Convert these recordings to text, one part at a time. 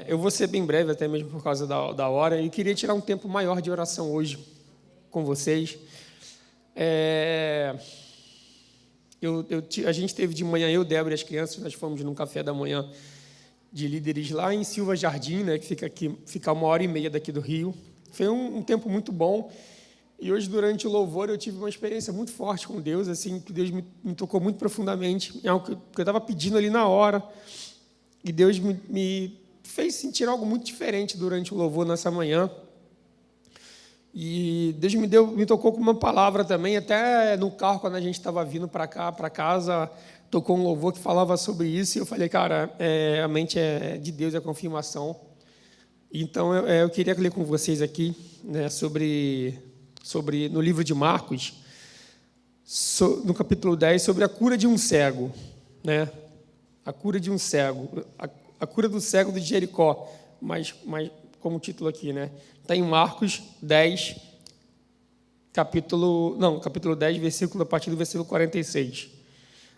Eu vou ser bem breve, até mesmo por causa da hora, e queria tirar um tempo maior de oração hoje com vocês. A gente teve de manhã, eu, Débora e as crianças, nós fomos num café da manhã de líderes lá em Silva Jardim, né, que fica 1h30 daqui do Rio. Foi um tempo muito bom. E hoje, durante o louvor, eu tive uma experiência muito forte com Deus, assim, que Deus me tocou muito profundamente, em algo que eu estava pedindo ali na hora. E Deus me fez sentir algo muito diferente durante o louvor nessa manhã. E Deus me tocou com uma palavra também, até no carro, quando a gente estava vindo para cá, para casa, tocou um louvor que falava sobre isso, e eu falei, cara, a mente é de Deus, é a confirmação. Então, eu queria ler com vocês aqui, né, no livro de Marcos, no capítulo 10, sobre a cura de um cego, né? A cura de um cego, a cura do cego de Jericó, mas como título aqui, né? Está em Marcos 10, capítulo 10, a partir do versículo 46.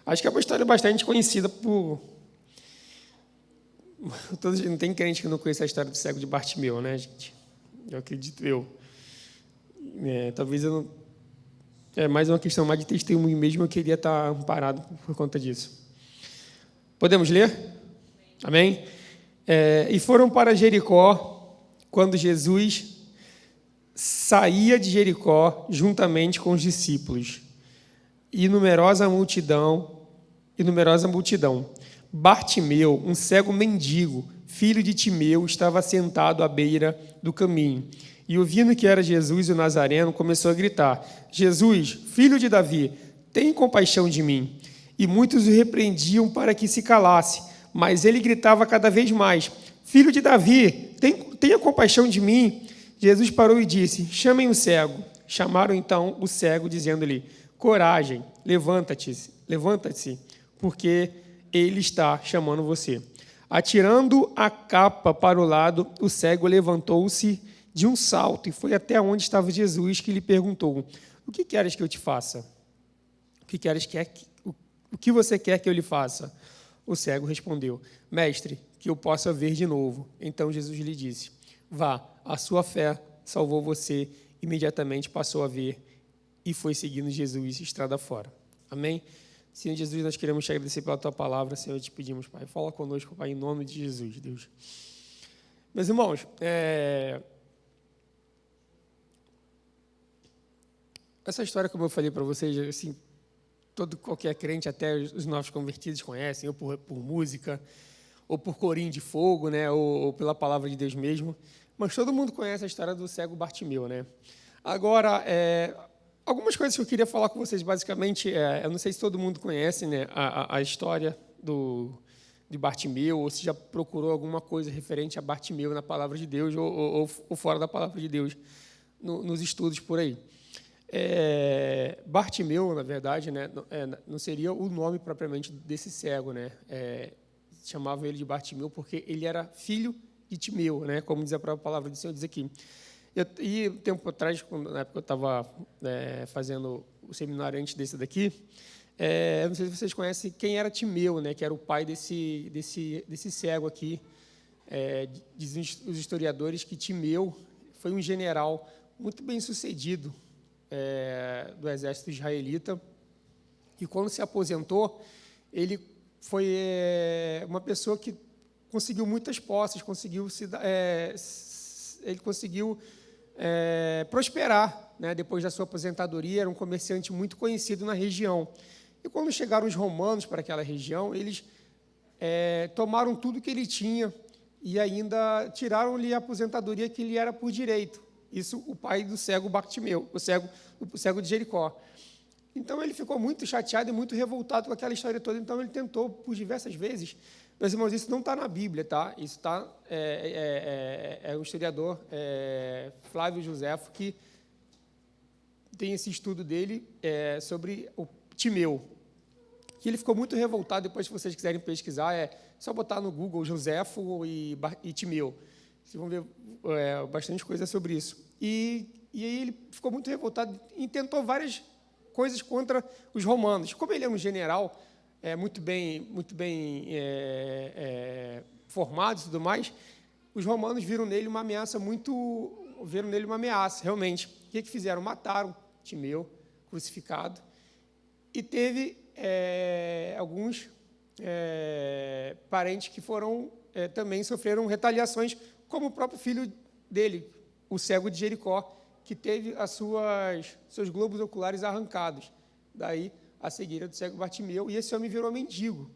Acho que é uma história bastante conhecida por... Não tem crente que não conheça a história do cego de Bartimeu, né, gente? Eu acredito eu. Talvez eu não... É mais uma questão mais de testemunho mesmo, eu queria estar amparado por conta disso. Podemos ler? Amém? E foram para Jericó, quando Jesus saía de Jericó juntamente com os discípulos. E numerosa multidão. Bartimeu, um cego mendigo, filho de Timeu, estava sentado à beira do caminho. E, ouvindo que era Jesus o Nazareno, começou a gritar, Jesus, filho de Davi, tem compaixão de mim. E muitos o repreendiam para que se calasse, mas ele gritava cada vez mais, filho de Davi, tenha compaixão de mim. Jesus parou e disse, chamem o cego. Chamaram então o cego, dizendo-lhe, coragem, levanta-te, porque ele está chamando você. Atirando a capa para o lado, o cego levantou-se de um salto e foi até onde estava Jesus, que lhe perguntou, o que queres que eu te faça? O que você quer que eu lhe faça? O cego respondeu, mestre, que eu possa ver de novo. Então Jesus lhe disse, vá, a sua fé salvou você. Imediatamente passou a ver e foi seguindo Jesus estrada fora. Amém? Senhor Jesus, nós queremos te agradecer pela tua palavra, Senhor, te pedimos, Pai, fala conosco, Pai, em nome de Jesus, Deus. Meus irmãos, essa história, como eu falei para vocês, assim, qualquer crente, até os novos convertidos conhecem, ou por música, ou por corinho de fogo, né, ou pela palavra de Deus mesmo, mas todo mundo conhece a história do cego Bartimeu, né? Agora, algumas coisas que eu queria falar com vocês, basicamente, eu não sei se todo mundo conhece, né, a história de Bartimeu, ou se já procurou alguma coisa referente a Bartimeu na palavra de Deus, ou fora da palavra de Deus, nos estudos por aí. Bartimeu, na verdade, né, não seria o nome propriamente desse cego, né? Chamavam ele de Bartimeu porque ele era filho de Timeu, né? Como diz a própria palavra do Senhor, diz aqui. E um tempo atrás, na época eu estava fazendo o seminário antes desse daqui, não sei se vocês conhecem quem era Timeu, né? Que era o pai desse cego aqui. Dizem os historiadores que Timeu foi um general muito bem sucedido do exército israelita, e quando se aposentou, ele foi uma pessoa que conseguiu muitas posses, ele conseguiu prosperar, né? Depois da sua aposentadoria, era um comerciante muito conhecido na região. E quando chegaram os romanos para aquela região, eles tomaram tudo que ele tinha e ainda tiraram-lhe a aposentadoria que lhe era por direito. Isso o pai do cego Bartimeu, o cego de Jericó. Então, ele ficou muito chateado e muito revoltado com aquela história toda. Então, ele tentou, por diversas vezes... Meus irmãos, isso não está na Bíblia, tá? Isso está... o historiador Flávio Josefo, que tem esse estudo dele sobre o Timeu. Que ele ficou muito revoltado. Depois, se vocês quiserem pesquisar, é só botar no Google Josefo e Timeu. Vocês vão ver bastante coisa sobre isso. E aí ele ficou muito revoltado e tentou várias coisas contra os romanos. Como ele é um general muito bem formados e tudo mais, os romanos viram nele uma ameaça realmente. O que fizeram? Mataram Timeu, crucificado, e teve alguns parentes que também sofreram retaliações, como o próprio filho dele, o cego de Jericó, que teve seus globos oculares arrancados. Daí a cegueira do cego Bartimeu, e esse homem virou mendigo.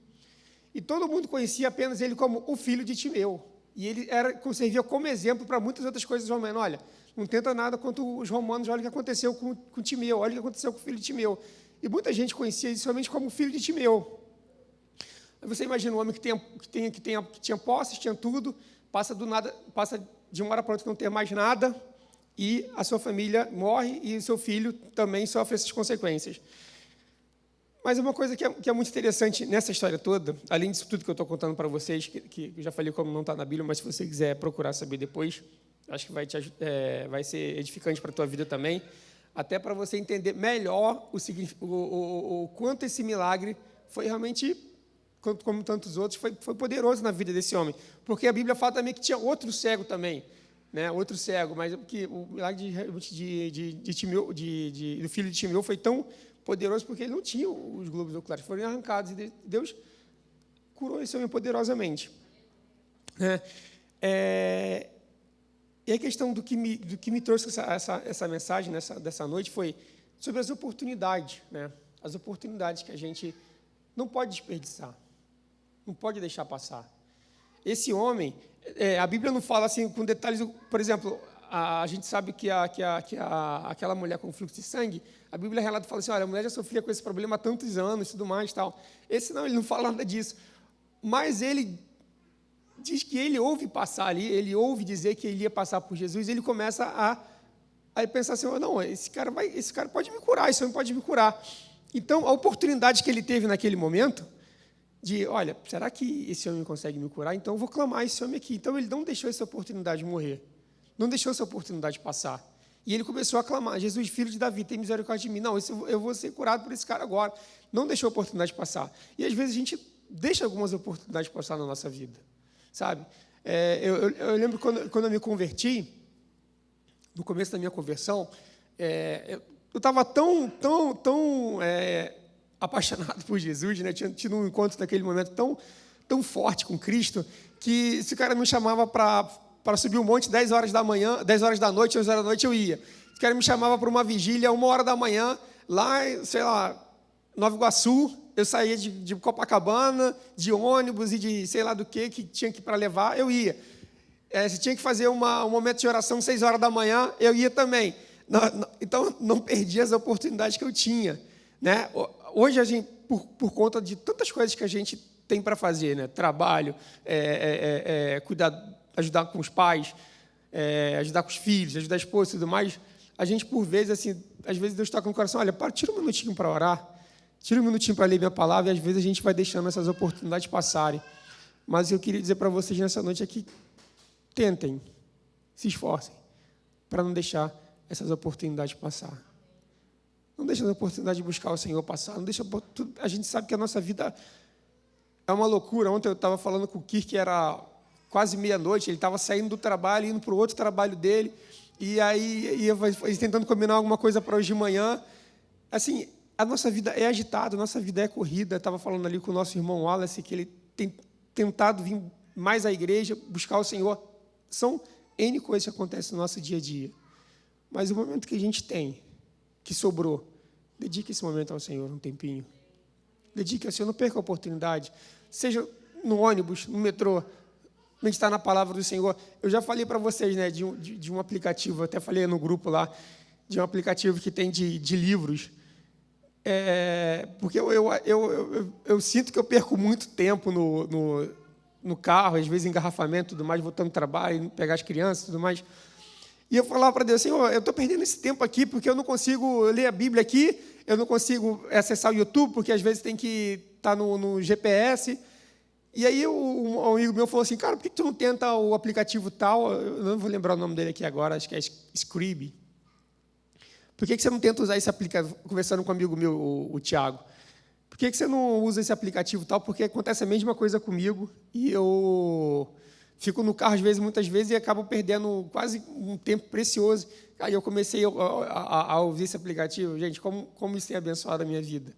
E todo mundo conhecia apenas ele como o filho de Timeu. E ele servia como exemplo para muitas outras coisas romanas. Olha, não tenta nada contra os romanos, olha o que aconteceu com Timeu, olha o que aconteceu com o filho de Timeu. E muita gente conhecia ele somente como o filho de Timeu. Você imagina um homem que tinha posses, tinha tudo, passa de uma hora para outra não ter mais nada, e a sua família morre, e o seu filho também sofre essas consequências. Mas uma coisa que é muito interessante nessa história toda, além disso tudo que eu estou contando para vocês, que eu já falei como não está na Bíblia, mas se você quiser procurar saber depois, acho que vai ser edificante para a tua vida também, até para você entender melhor o quanto esse milagre foi realmente, como tantos outros, foi poderoso na vida desse homem. Porque a Bíblia fala também que tinha outro cego também, né? Outro cego, mas que o milagre do filho de Timeu foi tão poderoso porque ele não tinha os globos oculares, foram arrancados, e Deus curou esse homem poderosamente. E a questão do que me trouxe essa mensagem dessa noite foi sobre as oportunidades, né? As oportunidades que a gente não pode desperdiçar, não pode deixar passar. Esse homem, a Bíblia não fala assim com detalhes, por exemplo, a gente sabe que aquela mulher com fluxo de sangue, a Bíblia relata e fala assim, olha, a mulher já sofria com esse problema há tantos anos e tudo mais. Tal. Esse não, ele não fala nada disso. Mas ele diz que ele ouve passar ali, ele ouve dizer que ele ia passar por Jesus, e ele começa a pensar assim, oh, não, esse cara pode me curar, esse homem pode me curar. Então, a oportunidade que ele teve naquele momento, de, olha, será que esse homem consegue me curar? Então, eu vou clamar esse homem aqui. Então, ele não deixou essa oportunidade morrer. Não deixou essa oportunidade passar. E ele começou a clamar, Jesus, filho de Davi, tem misericórdia de mim. Não, eu vou ser curado por esse cara agora. Não deixou a oportunidade passar. E, às vezes, a gente deixa algumas oportunidades passar na nossa vida. Sabe? Eu lembro quando eu me converti, no começo da minha conversão, eu estava tão apaixonado por Jesus, né? Tinha tido um encontro naquele momento tão forte com Cristo, que se o cara me chamava para subir um monte 10 horas da manhã, 10 horas da noite, 11 horas da noite, eu ia. Se o cara me chamava para uma vigília 1 hora da manhã, lá, sei lá, Nova Iguaçu, eu saía de Copacabana, de ônibus e de sei lá do que tinha que ir para levar, eu ia. Se tinha que fazer um momento de oração 6 horas da manhã, eu ia também. Então, não perdi as oportunidades que eu tinha. Né? Hoje, a gente, por conta de tantas coisas que a gente tem para fazer, né? Trabalho, cuidar, ajudar com os pais, ajudar com os filhos, ajudar a esposa e tudo mais, a gente, por vezes, assim, às vezes Deus toca no coração, olha, tira um minutinho para orar, tira um minutinho para ler minha palavra, e às vezes a gente vai deixando essas oportunidades passarem. Mas eu queria dizer para vocês nessa noite é que tentem, se esforcem, para não deixar essas oportunidades passar. Não deixe as oportunidades de buscar o Senhor passar. Não deixa, a gente sabe que a nossa vida é uma loucura. Ontem eu estava falando com o Kirk, era quase meia-noite, ele estava saindo do trabalho, indo para o outro trabalho dele, e aí ia tentando combinar alguma coisa para hoje de manhã. Assim, a nossa vida é agitada, a nossa vida é corrida. Eu estava falando ali com o nosso irmão Wallace, que ele tem tentado vir mais à igreja, buscar o Senhor. São N coisas que acontecem no nosso dia a dia. Mas o momento que a gente tem, que sobrou, dedique esse momento ao Senhor um tempinho. Dedique ao Senhor, não perca a oportunidade. Seja no ônibus, no metrô, meditar na palavra do Senhor. Eu já falei para vocês, né, de um aplicativo, eu até falei no grupo lá, de um aplicativo que tem de livros. Porque eu sinto que eu perco muito tempo no carro, às vezes engarrafamento, tudo mais, voltando do trabalho, pegar as crianças, tudo mais. E eu falava para Deus, Senhor, eu estou perdendo esse tempo aqui, porque eu não consigo ler a Bíblia aqui, eu não consigo acessar o YouTube, porque às vezes tem que estar no GPS. E aí um amigo meu falou assim, cara, por que tu não tenta o aplicativo tal? Eu não vou lembrar o nome dele aqui agora, acho que é Scribe. Por que você não tenta usar esse aplicativo? Conversando com um amigo meu, o Tiago. Por por que você não usa esse aplicativo e tal? Porque acontece a mesma coisa comigo e eu fico no carro, muitas vezes, e acabo perdendo quase um tempo precioso. Aí eu comecei a ouvir esse aplicativo. Gente, como isso tem abençoado a minha vida.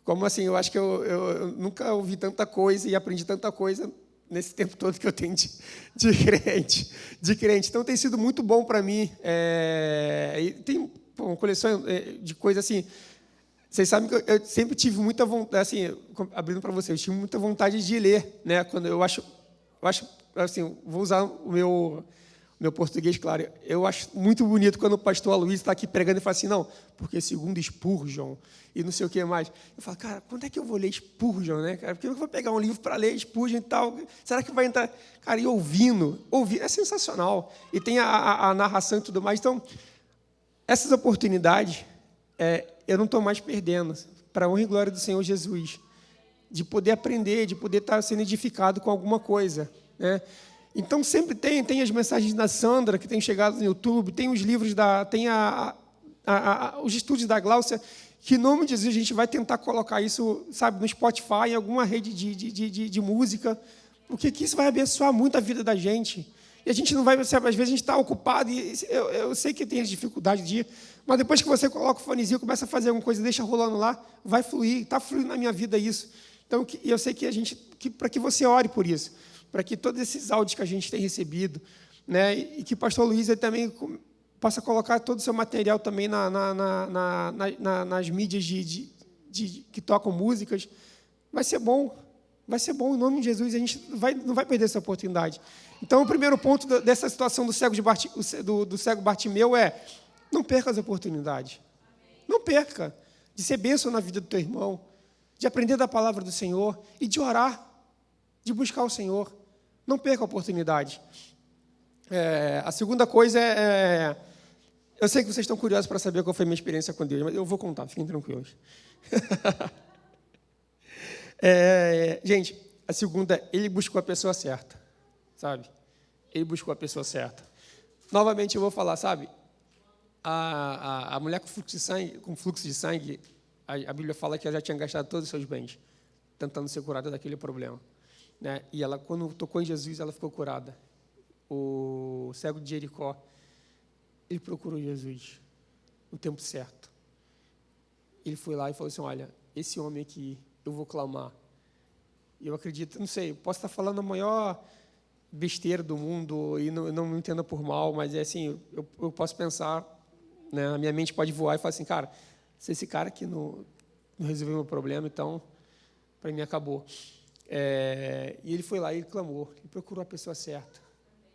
Como assim, eu acho que eu nunca ouvi tanta coisa e aprendi tanta coisa nesse tempo todo que eu tenho de crente. Então, tem sido muito bom para mim. E tem uma coleção de coisas assim. Vocês sabem que eu sempre tive muita vontade, assim, abrindo para vocês, eu tive muita vontade de ler, né? Quando eu acho assim, vou usar o meu português, claro. Eu acho muito bonito quando o pastor Aloysio está aqui pregando e fala assim, não, porque segundo Spurgeon e não sei o que mais. Eu falo, cara, quando é que eu vou ler Spurgeon, né, cara? Porque eu vou pegar um livro para ler Spurgeon e tal. Será que vai entrar? Cara, e ouvindo, é sensacional. E tem a narração e tudo mais. Então, essas oportunidades, eu não estou mais perdendo, para a honra e glória do Senhor Jesus, de poder aprender, de poder estar sendo edificado com alguma coisa, né? Então, sempre tem as mensagens da Sandra, que tem chegado no YouTube, tem os livros, tem os estudos da Gláucia, que, em nome de Jesus, a gente vai tentar colocar isso, sabe, no Spotify, em alguma rede de música, porque que isso vai abençoar muito a vida da gente. E a gente não vai, sabe, às vezes a gente está ocupado, e eu sei que tem as dificuldades de ir, mas depois que você coloca o fonezinho, começa a fazer alguma coisa, deixa rolando lá, vai fluir, está fluindo na minha vida isso. Então, eu sei que para que você ore por isso, para que todos esses áudios que a gente tem recebido, né, e que o pastor Luiz também possa colocar todo o seu material também nas mídias que tocam músicas, vai ser bom, em nome de Jesus, a gente não vai perder essa oportunidade. Então, o primeiro ponto dessa situação do cego Bartimeu é, não perca as oportunidades, não perca, de ser bênção na vida do teu irmão, de aprender da palavra do Senhor e de orar, de buscar o Senhor. Não perca a oportunidade. A segunda coisa eu sei que vocês estão curiosos para saber qual foi a minha experiência com Deus, mas eu vou contar, fiquem tranquilos. Gente, a segunda, ele buscou a pessoa certa, sabe? Ele buscou a pessoa certa. Novamente eu vou falar, sabe? A mulher com fluxo de sangue, a Bíblia fala que ela já tinha gastado todos os seus bens, tentando ser curada daquele problema. Né? E ela, quando tocou em Jesus, ela ficou curada. O cego de Jericó, ele procurou Jesus no tempo certo. Ele foi lá e falou assim, olha, esse homem aqui, eu vou clamar. E eu acredito, não sei, posso estar falando a maior besteira do mundo e não me entenda por mal, mas assim, eu posso pensar, né, a minha mente pode voar e falar assim, cara, se esse cara aqui não resolveu o meu problema, então, para mim, acabou. E ele foi lá e ele clamou, ele procurou a pessoa certa.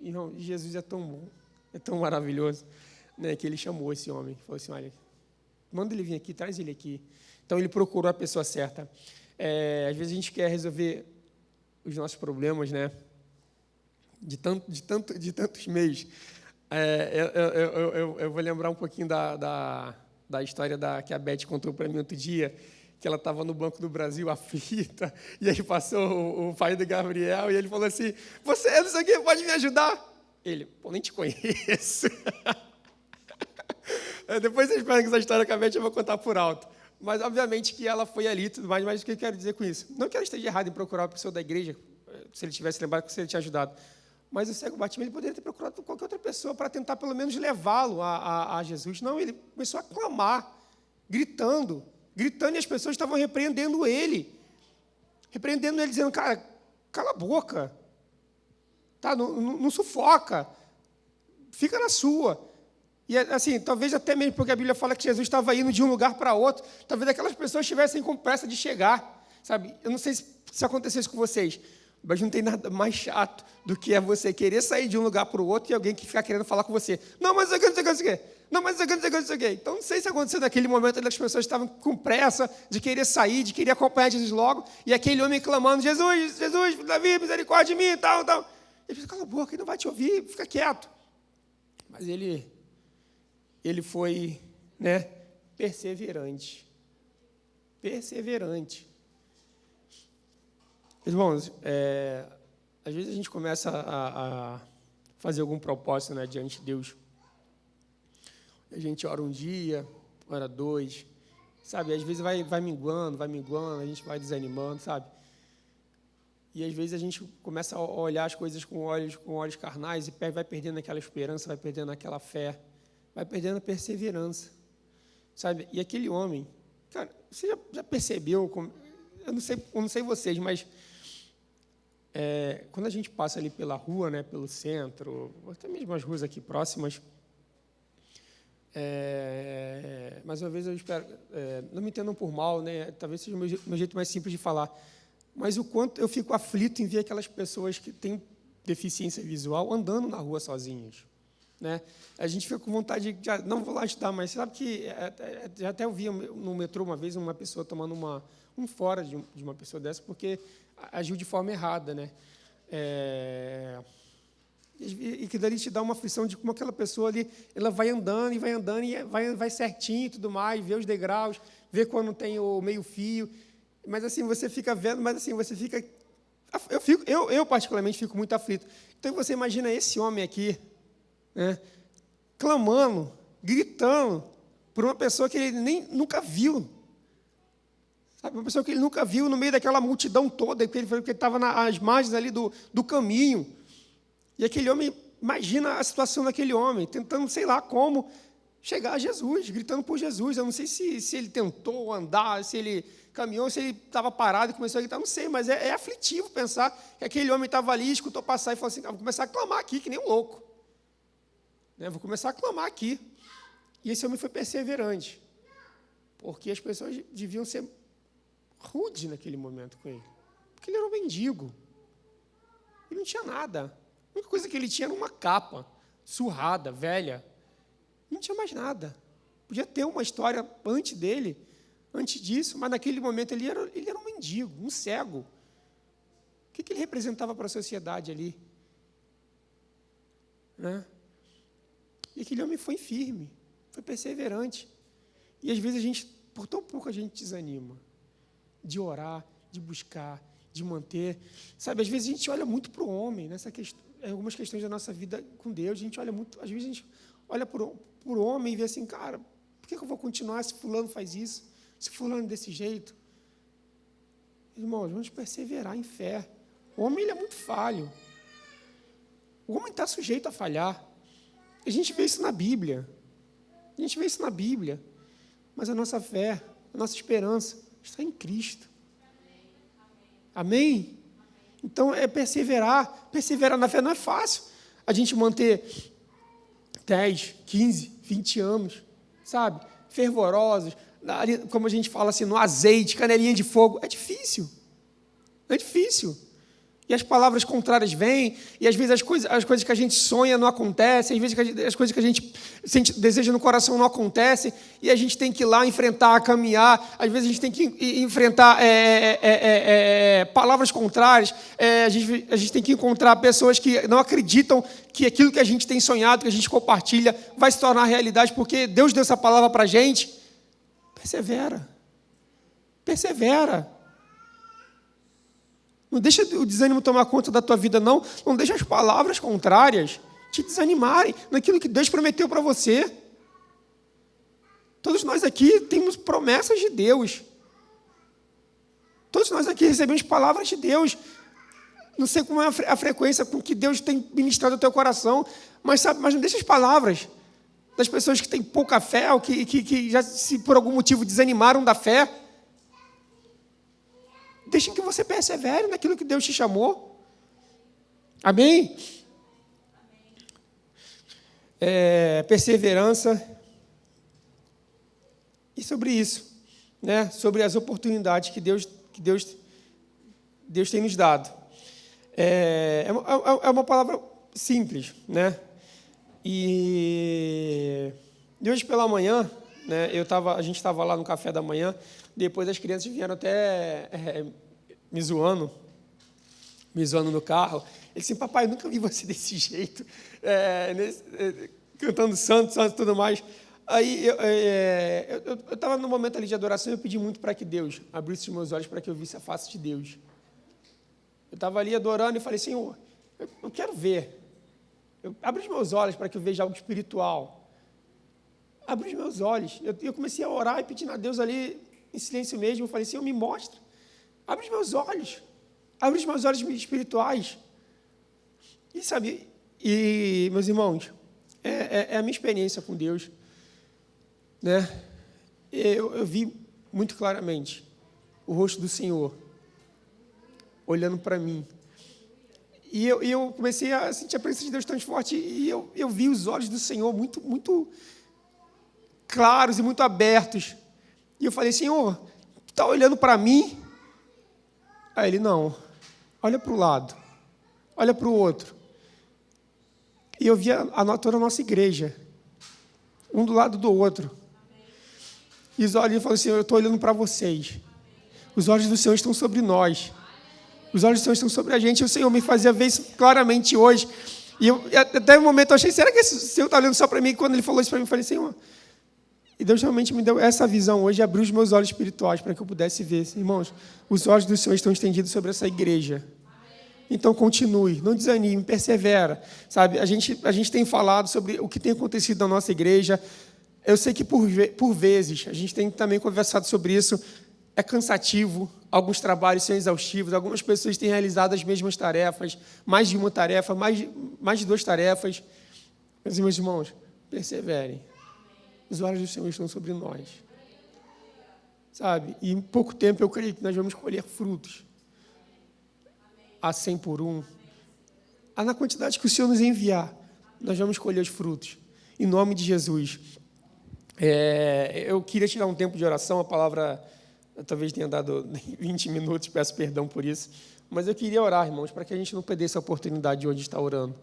E Jesus é tão bom, é tão maravilhoso, né, que ele chamou esse homem, falou assim, olha, manda ele vir aqui, traz ele aqui. Então, ele procurou a pessoa certa. Às vezes a gente quer resolver os nossos problemas, né, de tantos meios. Eu vou lembrar um pouquinho da história que a Beth contou para mim outro dia, que ela estava no Banco do Brasil, aflita, e aí passou o pai do Gabriel, e ele falou assim, você, não sei o quê, pode me ajudar? Ele, pô, nem te conheço. Depois vocês pegam essa história com a Beth, eu vou contar por alto. Mas, obviamente, que ela foi ali e tudo mais, mas o que eu quero dizer com isso? Não que ela esteja errada em procurar a pessoa da igreja, se ele tivesse lembrado que ele tinha ajudado, mas o cego Bartimeu, ele poderia ter procurado qualquer outra pessoa para tentar, pelo menos, levá-lo a Jesus. Não, ele começou a clamar, gritando, e as pessoas estavam repreendendo ele, dizendo, cara, cala a boca, tá? Não sufoca, fica na sua. E, assim, talvez até mesmo porque a Bíblia fala que Jesus estava indo de um lugar para outro, talvez aquelas pessoas estivessem com pressa de chegar, sabe? Eu não sei se acontecesse com vocês, mas não tem nada mais chato do que você querer sair de um lugar para o outro e alguém que ficar querendo falar com você. Não, mas não sei o que. Não, mas não sei o que. Então, não sei se aconteceu naquele momento que as pessoas estavam com pressa de querer sair, de querer acompanhar Jesus logo, e aquele homem clamando, Jesus, Davi, misericórdia de mim, tal. Ele disse, cala a boca, ele não vai te ouvir, fica quieto. Mas ele foi, né, perseverante. Irmãos, às vezes a gente começa a fazer algum propósito, né, diante de Deus. A gente ora um dia, ora dois, sabe? Às vezes vai minguando, a gente vai desanimando, sabe? E às vezes a gente começa a olhar as coisas com olhos carnais e vai perdendo aquela esperança, vai perdendo aquela fé, vai perdendo a perseverança, sabe? E aquele homem, cara, você já percebeu? Eu não sei vocês, mas quando a gente passa ali pela rua, né, pelo centro, ou até mesmo as ruas aqui próximas, mais uma vez eu espero, não me entendam por mal, né? Talvez seja o meu jeito mais simples de falar, mas o quanto eu fico aflito em ver aquelas pessoas que têm deficiência visual andando na rua sozinhas, né? A gente fica com vontade de, não vou lá estudar, mas sabe que já até eu vi no metrô uma vez uma pessoa tomando um fora de uma pessoa dessa porque agiu de forma errada, né? E que dali te dá uma aflição de como aquela pessoa ali, ela vai andando e vai certinho e tudo mais, vê os degraus, vê quando tem o meio-fio, mas assim, você fica vendo, mas assim, você fica... Eu particularmente fico muito aflito. Então, você imagina esse homem aqui, né, clamando, gritando, por uma pessoa que ele nunca viu, sabe? Uma pessoa que ele nunca viu no meio daquela multidão toda, porque ele estava nas margens ali do caminho. E aquele homem, imagina a situação daquele homem, tentando, sei lá como, chegar a Jesus, gritando por Jesus. Eu não sei se ele tentou andar, se ele caminhou, se ele estava parado e começou a gritar, não sei, mas é aflitivo pensar que aquele homem estava ali, escutou passar e falou assim, vou começar a clamar aqui, que nem um louco. Né? Vou começar a clamar aqui. E esse homem foi perseverante, porque as pessoas deviam ser rudes naquele momento com ele, porque ele era um mendigo, ele não tinha nada. A única coisa que ele tinha era uma capa surrada, velha. Não tinha mais nada. Podia ter uma história antes disso, mas naquele momento ele era um mendigo, um cego. O que ele representava para a sociedade ali? Né? E aquele homem foi firme, foi perseverante. E às vezes por tão pouco a gente desanima de orar, de buscar, de manter. Sabe, às vezes a gente olha muito para o homem, algumas questões da nossa vida com Deus, a gente olha muito, às vezes a gente olha para o homem e vê assim, cara, por que eu vou continuar se fulano faz isso, se fulano é desse jeito? Irmãos, vamos perseverar em fé. O homem ele é muito falho. O homem está sujeito a falhar. A gente vê isso na Bíblia. Mas a nossa fé, a nossa esperança está em Cristo. Amém? Então, perseverar. Perseverar na fé não é fácil. A gente manter 10, 15, 20 anos, sabe? Fervorosos, como a gente fala assim, no azeite, canelinha de fogo. É difícil. E as palavras contrárias vêm, e às vezes as coisas que a gente sonha não acontecem, às vezes as coisas que a gente deseja no coração não acontecem, e a gente tem que ir lá enfrentar, caminhar, às vezes a gente tem que enfrentar palavras contrárias, a gente tem que encontrar pessoas que não acreditam que aquilo que a gente tem sonhado, que a gente compartilha, vai se tornar realidade, porque Deus deu essa palavra para a gente. Persevera. Não deixa o desânimo tomar conta da tua vida, não. Não deixa as palavras contrárias te desanimarem naquilo que Deus prometeu para você. Todos nós aqui temos promessas de Deus. Todos nós aqui recebemos palavras de Deus. Não sei como é a frequência com que Deus tem ministrado o teu coração, mas não deixa as palavras das pessoas que têm pouca fé ou que já, se por algum motivo, desanimaram da fé. Deixem que você persevere naquilo que Deus te chamou. Amém? Perseverança. E sobre isso, né? Sobre as oportunidades que Deus tem nos dado. É uma palavra simples, né? E hoje pela manhã, né, a gente estava lá no café da manhã, depois as crianças vieram até me zoando no carro. Ele disse, papai, eu nunca vi você desse jeito, cantando santo e tudo mais. Aí eu estava no momento ali de adoração e eu pedi muito para que Deus abrisse os meus olhos para que eu visse a face de Deus. Eu estava ali adorando e falei, Senhor, eu quero ver. Abre os meus olhos para que eu veja algo espiritual. abre os meus olhos. Eu comecei a orar e pedindo a Deus ali, em silêncio mesmo. Eu falei, Senhor, me mostra. Abre os meus olhos. Abre os meus olhos espirituais. E sabe, meus irmãos, é a minha experiência com Deus, né? Eu vi muito claramente o rosto do Senhor olhando para mim. E eu comecei a sentir a presença de Deus tão forte, e eu vi os olhos do Senhor muito, muito claros e muito abertos. E eu falei, Senhor, tu está olhando para mim? Aí ele, não, olha para o lado, olha para o outro. E eu via toda a nossa igreja, um do lado do outro. E os olhos, ele falou assim, eu estou olhando para vocês. Os olhos do Senhor estão sobre nós. Os olhos do Senhor estão sobre a gente. E o Senhor me fazia ver isso claramente hoje. E até o momento eu achei, será que o Senhor está olhando só para mim? E quando ele falou isso para mim, eu falei, Senhor. E Deus realmente me deu essa visão hoje, abriu os meus olhos espirituais para que eu pudesse ver. Irmãos, os olhos do Senhor estão estendidos sobre essa igreja. Então, continue, não desanime, persevera. Sabe, a gente tem falado sobre o que tem acontecido na nossa igreja. Eu sei que, por vezes, a gente tem também conversado sobre isso. É cansativo, alguns trabalhos são exaustivos, algumas pessoas têm realizado as mesmas tarefas, mais de uma tarefa, mais de 2 tarefas. Mas, meus irmãos, perseverem. Os olhos do Senhor estão sobre nós. Sabe? E em pouco tempo eu creio que nós vamos colher frutos. A 100 por 1. Na quantidade que o Senhor nos enviar, nós vamos colher os frutos. Em nome de Jesus. Eu queria tirar um tempo de oração, a palavra eu talvez tenha dado 20 minutos, peço perdão por isso. Mas eu queria orar, irmãos, para que a gente não perdesse a oportunidade de hoje estar orando.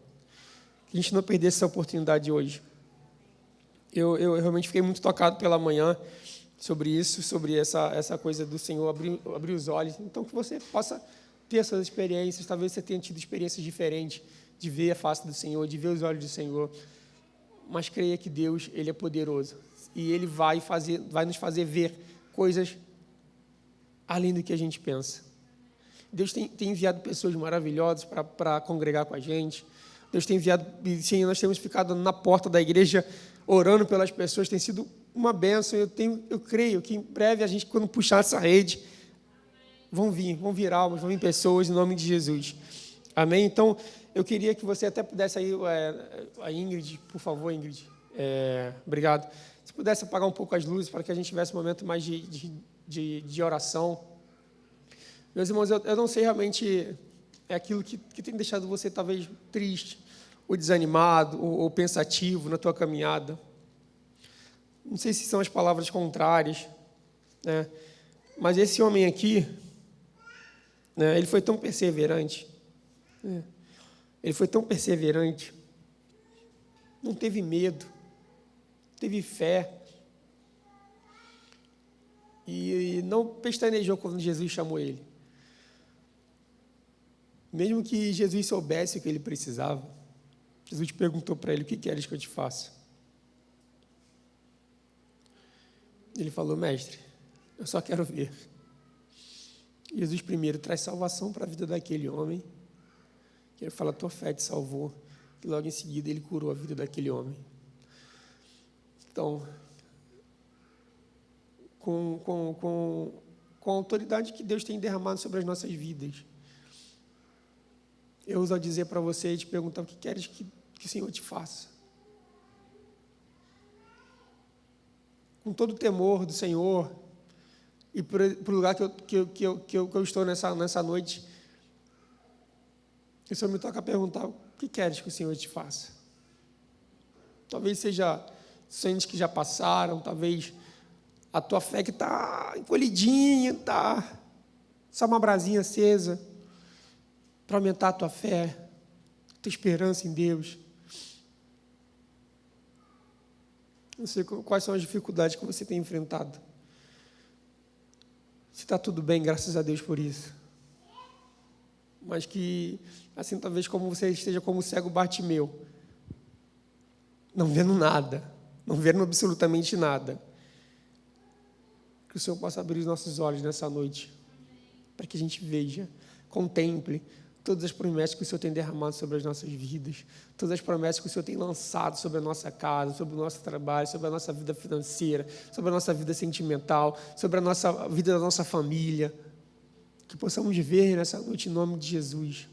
Que a gente não perdesse essa oportunidade hoje. Eu realmente fiquei muito tocado pela manhã sobre isso, sobre essa coisa do Senhor abrir os olhos. Então, que você possa ter essas experiências, talvez você tenha tido experiências diferentes de ver a face do Senhor, de ver os olhos do Senhor, mas creia que Deus, Ele é poderoso, e Ele vai nos fazer ver coisas além do que a gente pensa. Deus tem enviado pessoas maravilhosas para congregar com a gente. Deus tem enviado, sim, nós temos ficado na porta da igreja orando pelas pessoas, tem sido uma bênção. Eu creio que em breve a gente, quando puxar essa rede, vão vir almas, vão vir pessoas, em nome de Jesus. Amém? Então, eu queria que você até pudesse aí, a Ingrid, por favor, Ingrid, obrigado. Se pudesse apagar um pouco as luzes para que a gente tivesse um momento mais de oração. Meus irmãos, eu não sei realmente aquilo que tem deixado você talvez triste, ou desanimado, ou pensativo na tua caminhada. Não sei se são as palavras contrárias, né? Mas esse homem aqui, né, ele foi tão perseverante, né? Ele foi tão perseverante, não teve medo, teve fé, e não pestanejou quando Jesus chamou ele. Mesmo que Jesus soubesse o que ele precisava, Jesus perguntou para ele, o que queres que eu te faça? Ele falou, mestre, eu só quero ver. Jesus primeiro traz salvação para a vida daquele homem, que ele fala, tua fé te salvou, e logo em seguida ele curou a vida daquele homem. Então, com a autoridade que Deus tem derramado sobre as nossas vidas, eu ouso dizer para você e te perguntar, o que queres que o Senhor te faça? Com todo o temor do Senhor, e para o lugar que eu estou nessa noite, o Senhor me toca a perguntar, o que queres que o Senhor te faça? Talvez seja sonhos que já passaram, talvez a tua fé que está encolhidinha, está só uma brasinha acesa, para aumentar a tua fé, a tua esperança em Deus. Não sei quais são as dificuldades que você tem enfrentado. Se está tudo bem, graças a Deus por isso. Mas que, assim, talvez como você esteja como o cego Bartimeu, não vendo nada, não vendo absolutamente nada. Que o Senhor possa abrir os nossos olhos nessa noite, para que a gente veja, contemple todas as promessas que o Senhor tem derramado sobre as nossas vidas, todas as promessas que o Senhor tem lançado sobre a nossa casa, sobre o nosso trabalho, sobre a nossa vida financeira, sobre a nossa vida sentimental, sobre a nossa vida da nossa família, que possamos ver nessa noite em nome de Jesus.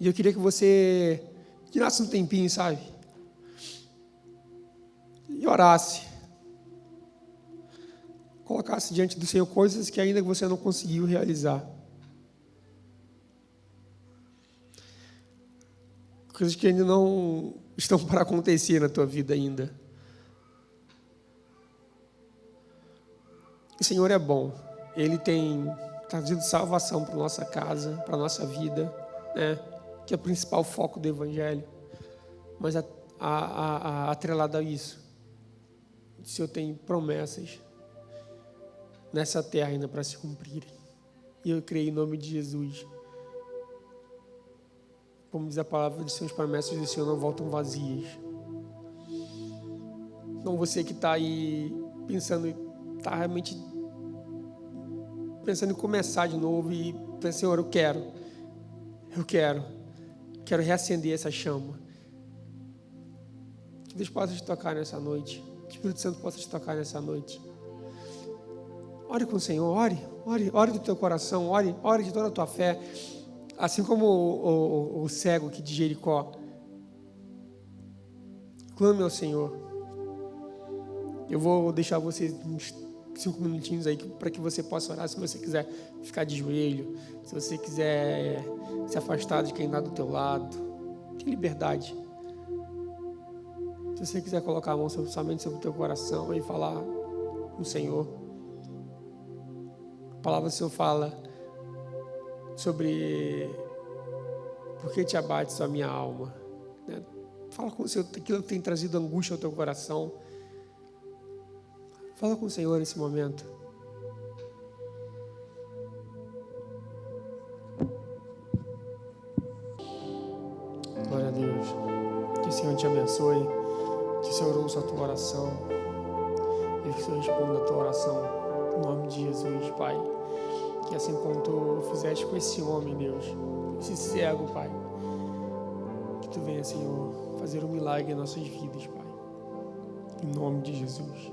E eu queria que você tirasse um tempinho, sabe? E orasse. Colocasse diante do Senhor coisas que ainda você não conseguiu realizar. Coisas que ainda não estão para acontecer na tua vida ainda. O Senhor é bom. Ele tem trazido salvação para a nossa casa, para a nossa vida, né? Que é o principal foco do Evangelho. Mas atrelado a isso, o Senhor tem promessas nessa terra ainda para se cumprirem. E eu creio em nome de Jesus. Como diz a palavra de Senhor, as promessas do Senhor não voltam vazias. Então você que está aí pensando, está realmente pensando em começar de novo e pensa, Senhor, eu quero reacender essa chama. Que Deus possa te tocar nessa noite. Que o Espírito Santo possa te tocar nessa noite. Ore com o Senhor, ore do teu coração, ore de toda a tua fé. Assim como o cego aqui de Jericó. Clame ao Senhor. Eu vou deixar vocês uns 5 minutinhos aí para que você possa orar. Se você quiser ficar de joelho, se você quiser se afastar de quem está do teu lado, tem liberdade. Se você quiser colocar a mão somente sobre o teu coração e falar com o Senhor. A palavra do Senhor fala sobre por que te abates a minha alma, né? Fala com o Senhor aquilo que tem trazido angústia ao teu coração. Fala com o Senhor nesse momento. Glória a Deus. Que o Senhor te abençoe, que o Senhor ouça a tua oração e que o Senhor responda a tua oração em nome de Jesus, Pai. Que assim como tu fizeste com esse homem, Deus, esse cego, Pai, que tu venha, Senhor, fazer um milagre em nossas vidas, Pai. Em nome de Jesus.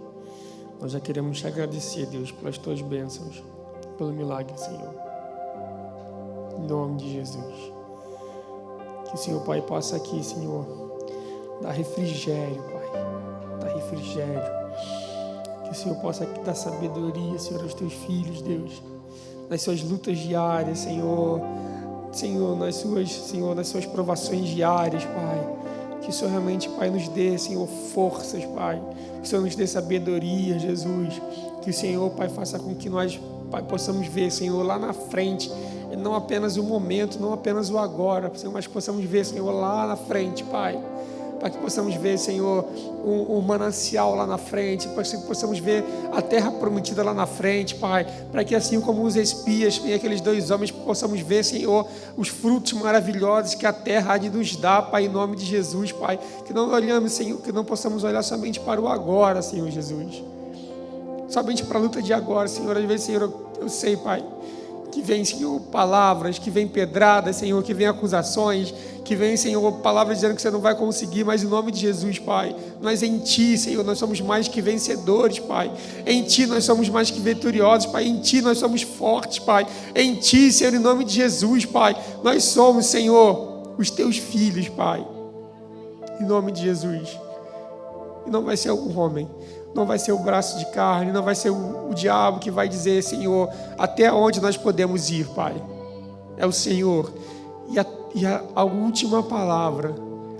Nós já queremos te agradecer, Deus, pelas tuas bênçãos, pelo milagre, Senhor. Em nome de Jesus. Que o Senhor, Pai, possa aqui, Senhor, dar refrigério, Pai. Dar refrigério. Que o Senhor possa aqui dar sabedoria, Senhor, aos teus filhos, Deus. Nas suas lutas diárias, Senhor, nas suas provações diárias, Pai. Que o Senhor realmente, Pai, nos dê, Senhor, forças, Pai. Que o Senhor nos dê sabedoria, Jesus. Que o Senhor, Pai, faça com que nós, Pai, possamos ver, Senhor, lá na frente, não apenas o momento, não apenas o agora, Senhor, mas que possamos ver, Senhor, lá na frente, Pai. Para que possamos ver, Senhor, um manancial lá na frente, para que possamos ver a terra prometida lá na frente, Pai, para que assim como os espias e aqueles 2 homens, possamos ver, Senhor, os frutos maravilhosos que a terra há de nos dar, Pai, em nome de Jesus, Pai, que não olhamos, Senhor, que não possamos olhar somente para o agora, Senhor Jesus, somente para a luta de agora, Senhor. Às vezes, Senhor, eu sei, Pai, que vem, Senhor, palavras, que vem pedradas, Senhor, que vem acusações, que vem, Senhor, palavras dizendo que você não vai conseguir, mas em nome de Jesus, Pai, nós em Ti, Senhor, nós somos mais que vencedores, Pai, em Ti nós somos mais que vitoriosos, Pai, em Ti nós somos fortes, Pai, em Ti, Senhor, em nome de Jesus, Pai, nós somos, Senhor, os Teus filhos, Pai, em nome de Jesus. E não vai ser algum homem, não vai ser o braço de carne, não vai ser o diabo que vai dizer, Senhor, até onde nós podemos ir, Pai. É o Senhor. E a última palavra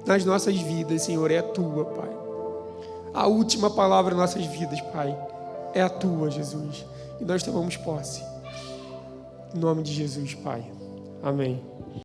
nas nossas vidas, Senhor, é a Tua, Pai. A última palavra nas nossas vidas, Pai, é a Tua, Jesus. E nós tomamos posse. Em nome de Jesus, Pai. Amém.